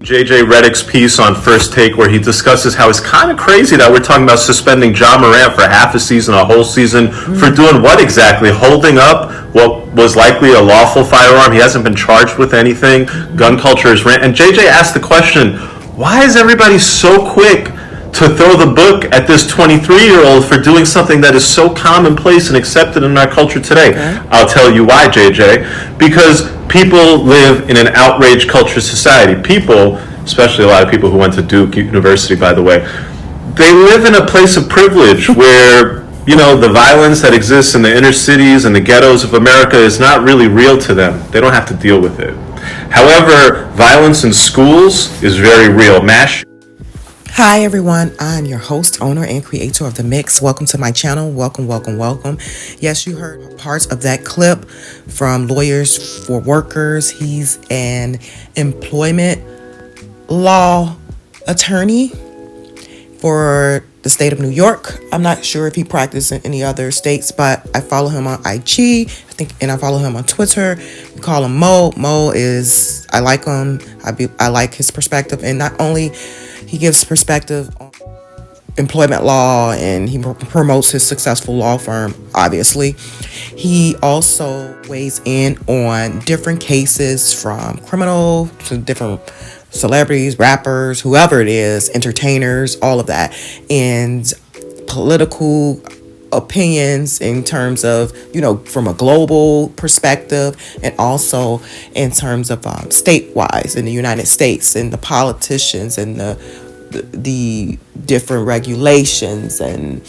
Redick's piece on First Take, where he discusses how it's kind of crazy that we're talking about suspending Morant for half a season, a whole season, for doing what exactly? Holding up what was likely a lawful firearm. He hasn't been charged with anything. Gun culture is rampant. And JJ asked the question, why is everybody so quick to throw the book at this 23-year-old for doing something that is so commonplace and accepted in our culture today? Okay. I'll tell you why, JJ. Because people live in an outrage culture society. People, especially a lot of people who went to Duke University, by the way, they live in a place of privilege where, you know, the violence that exists in the inner cities and the ghettos of America is not really real to them. They don't have to deal with it. However, violence in schools is very real. Hi everyone, I'm your host, owner, and creator of The Mix. Welcome to my channel. Welcome. Yes, you heard parts of that clip from Lawyers for Workers. He's an employment law attorney for the state of New York. I'm not sure if he practiced in any other states, but I follow him on IG, and I follow him on Twitter. We call him Mo. Mo is, I like him. I like his perspective, and not only he gives perspective on employment law, and he promotes his successful law firm, obviously. He also weighs in on different cases, from criminal to different celebrities, rappers, whoever it is, entertainers, all of that, and political opinions in terms of, you know, from a global perspective, and also in terms of statewise in the United States, and the politicians and the different regulations and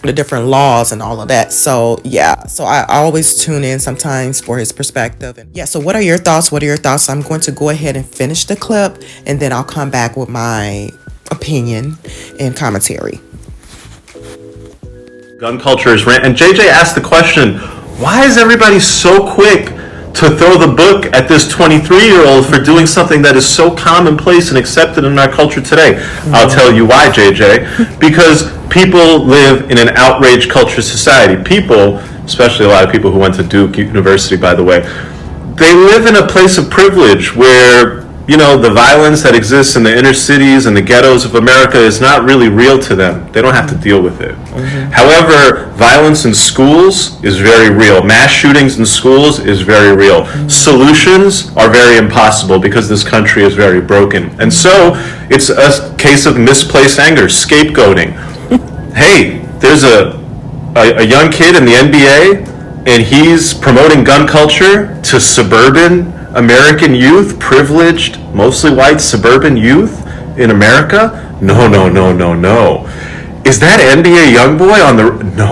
the different laws and all of that. So yeah, so I always tune in sometimes for his perspective. And yeah, so what are your thoughts? I'm going to go ahead and finish the clip, and then I'll come back with my opinion and commentary. Gun culture is rampant. And JJ asked the question, why is everybody so quick to throw the book at this 23-year-old for doing something that is so commonplace and accepted in our culture today? I'll tell you why, JJ. Because people live in an outrage culture society. People, especially a lot of people who went to Duke University, by the way, they live in a place of privilege where, you know, the violence that exists in the inner cities and the ghettos of America is not really real to them. They don't have to deal with it. However, violence in schools is very real. Mass shootings in schools is very real. Solutions are very impossible because this country is very broken. And so it's a case of misplaced anger, scapegoating. Hey, there's a young kid in the NBA, and he's promoting gun culture to suburban American youth, privileged, mostly white suburban youth in America? No. Is that NBA young boy on the... No.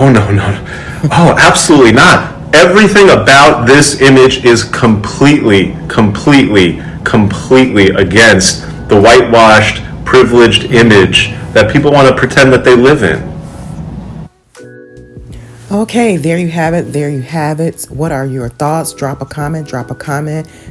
Oh, absolutely not. Everything about this image is completely against the whitewashed, privileged image that people want to pretend that they live in. Okay, there you have it. What are your thoughts? Drop a comment.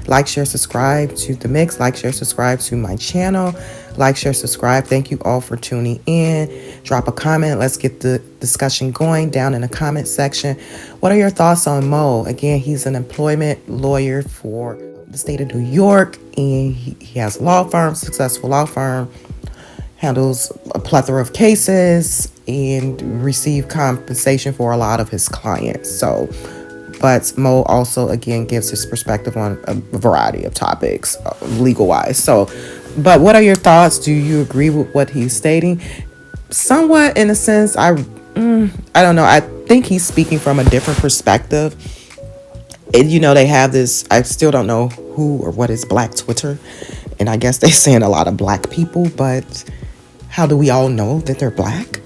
Like, share, subscribe to The Mix. Like, share, subscribe to my channel. Like, share, subscribe. Thank you all for tuning in. Drop a comment. Let's get the discussion going down in the comment section. What are your thoughts on Mo? Again, he's an employment lawyer for the state of New York, and he has a law firm, successful law firm, handles a plethora of cases, and receive compensation for a lot of his clients. So, but Mo also, again, gives his perspective on a variety of topics, legal-wise. So, but what are your thoughts? Do you agree with what he's stating? Somewhat, in a sense, I don't know. I think he's speaking from a different perspective. And, you know, they have this, I still don't know who or what is Black Twitter. And I guess they're saying a lot of black people, but how do we all know that they're black?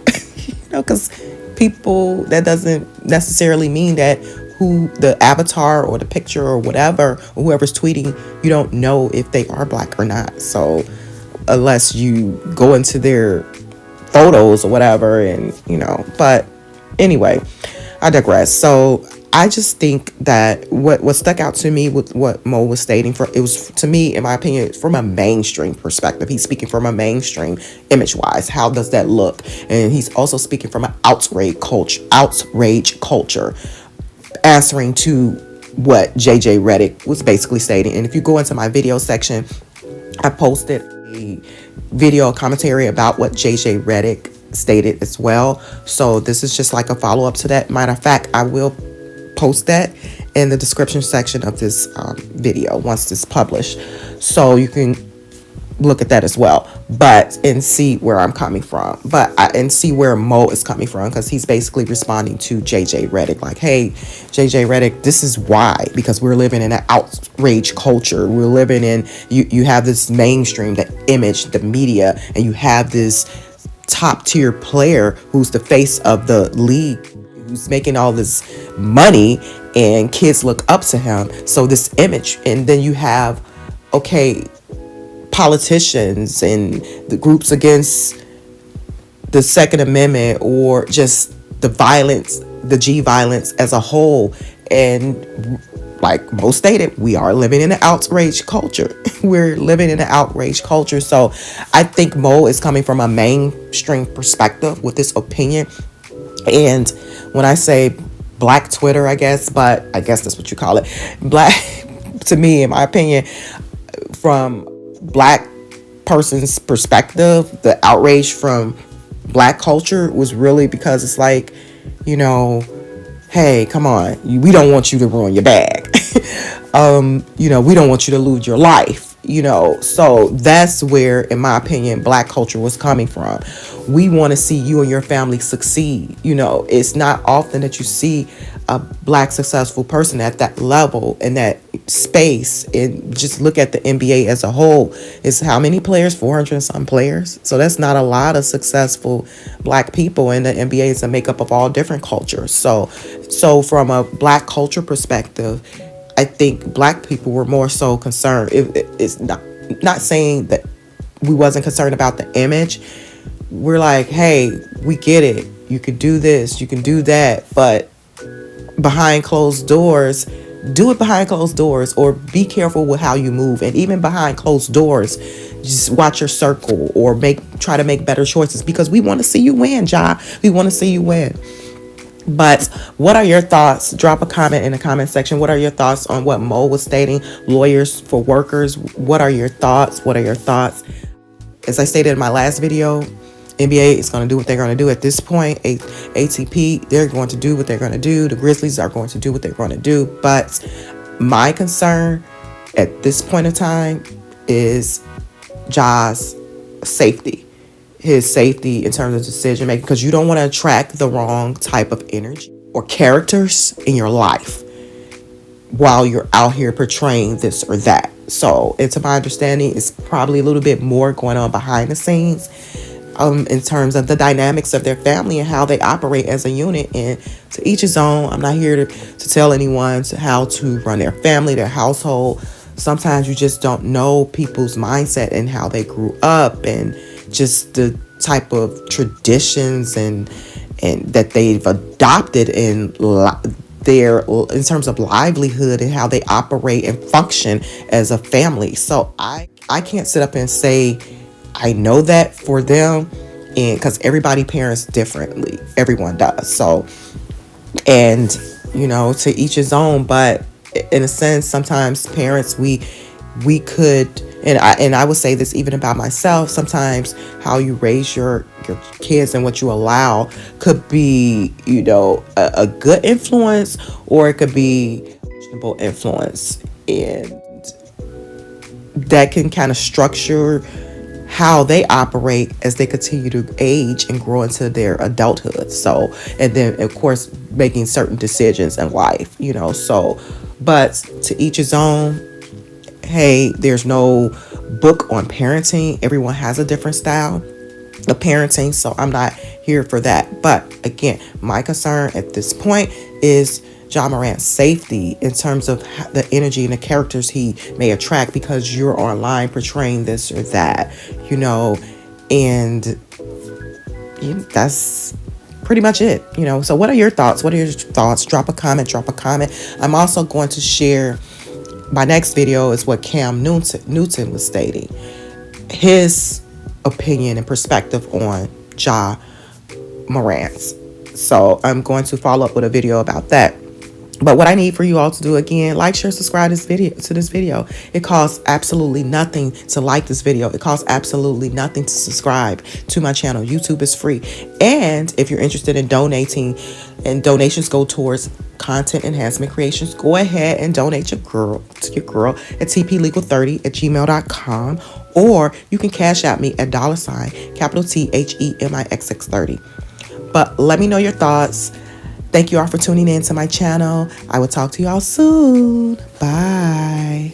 You know, because people, that doesn't necessarily mean that who the avatar or the picture or whatever, or whoever's tweeting, you don't know if they are black or not. So unless you go into their photos or whatever, and, you know, but anyway, I digress. So I just think that what stuck out to me with what Mo was stating, it was, to me, in my opinion, from a mainstream perspective. He's speaking from a mainstream image-wise. How does that look? And he's also speaking from an outrage culture, answering to what JJ Redick was basically stating. And if you go into my video section, I posted a video commentary about what JJ Redick stated as well. So this is just like a follow-up to that. Matter of fact, I will post that in the description section of this video once it's published, so you can look at that as well, but and see where I'm coming from, and see where Mo is coming from, because he's basically responding to JJ Redick like, hey, JJ Redick, this is why, because we're living in an outrage culture. We're living in, you have this mainstream, the image, the media, and you have this top tier player who's the face of the league, who's making all this money, and kids look up to him. So this image, and then you have, okay, politicians and the groups against the Second Amendment, or just the violence, the G violence as a whole. And like Mo stated, we are living in an outrage culture. We're living in an outrage culture. So I think Mo is coming from a mainstream perspective with this opinion. And when I say Black Twitter, I guess that's what you call it. Black, to me, in my opinion, from Black person's perspective, the outrage from Black culture was really because it's like, you know, hey, come on, we don't want you to ruin your bag. You know, we don't want you to lose your life, you know. So that's where, in my opinion, Black culture was coming from. We want to see you and your family succeed. You know, it's not often that you see a Black successful person at that level, in that space. And just look at the NBA as a whole. It's how many players? 400 and some players. So that's not a lot of successful Black people, and the NBA is a makeup of all different cultures. So from a Black culture perspective, I think Black people were more so concerned. It's not saying that we wasn't concerned about the image. We're like, hey, we get it. You can do this, you can do that, but behind closed doors, do it behind closed doors, or be careful with how you move. And even behind closed doors, just watch your circle, or try to make better choices, because we want to see you win, Ja. We want to see you win. But what are your thoughts? Drop a comment in the comment section. What are your thoughts on what Mo was stating? Lawyers for workers. What are your thoughts? What are your thoughts? As I stated in my last video, NBA is going to do what they're going to do at this point. ATP, they're going to do what they're going to do. The Grizzlies are going to do what they're going to do. But my concern at this point in time is Ja's safety. His safety in terms of decision making, because you don't want to attract the wrong type of energy or characters in your life while you're out here portraying this or that. So, to my understanding, it's probably a little bit more going on behind the scenes in terms of the dynamics of their family and how they operate as a unit. And to each his own. I'm not here to tell anyone how to run their family, their household. Sometimes you just don't know people's mindset and how they grew up, and just the type of traditions and that they've adopted in terms of livelihood, and how they operate and function as a family. So I can't sit up and say I know that for them, and because everybody parents differently, everyone does. So, and you know, to each his own. But in a sense, sometimes parents, we could, and I would say this even about myself, sometimes how you raise your kids and what you allow could be, you know, a good influence, or it could be a questionable influence, and that can kind of structure how they operate as they continue to age and grow into their adulthood. So, and then of course making certain decisions in life, you know. So, but to each his own. Hey, there's no book on parenting. Everyone has a different style of parenting, so I'm not here for that. But again, my concern at this point is Ja Morant's safety in terms of the energy and the characters he may attract, because you're online portraying this or that, you know. And that's pretty much it, you know. So what are your thoughts? Drop a comment. I'm also going to share my next video is what Cam Newton was stating, his opinion and perspective on Ja Morant. So I'm going to follow up with a video about that. But what I need for you all to do, again, like, share, subscribe to this video. It costs absolutely nothing to like this video. It costs absolutely nothing to subscribe to my channel. YouTube is free. And if you're interested in donating, and donations go towards content enhancement creations, go ahead and donate to your girl at tplegal30@gmail.com, or you can cash out me at $THEMIXX30. But let me know your thoughts. Thank you all for tuning in to my channel. I will talk to you all soon. Bye.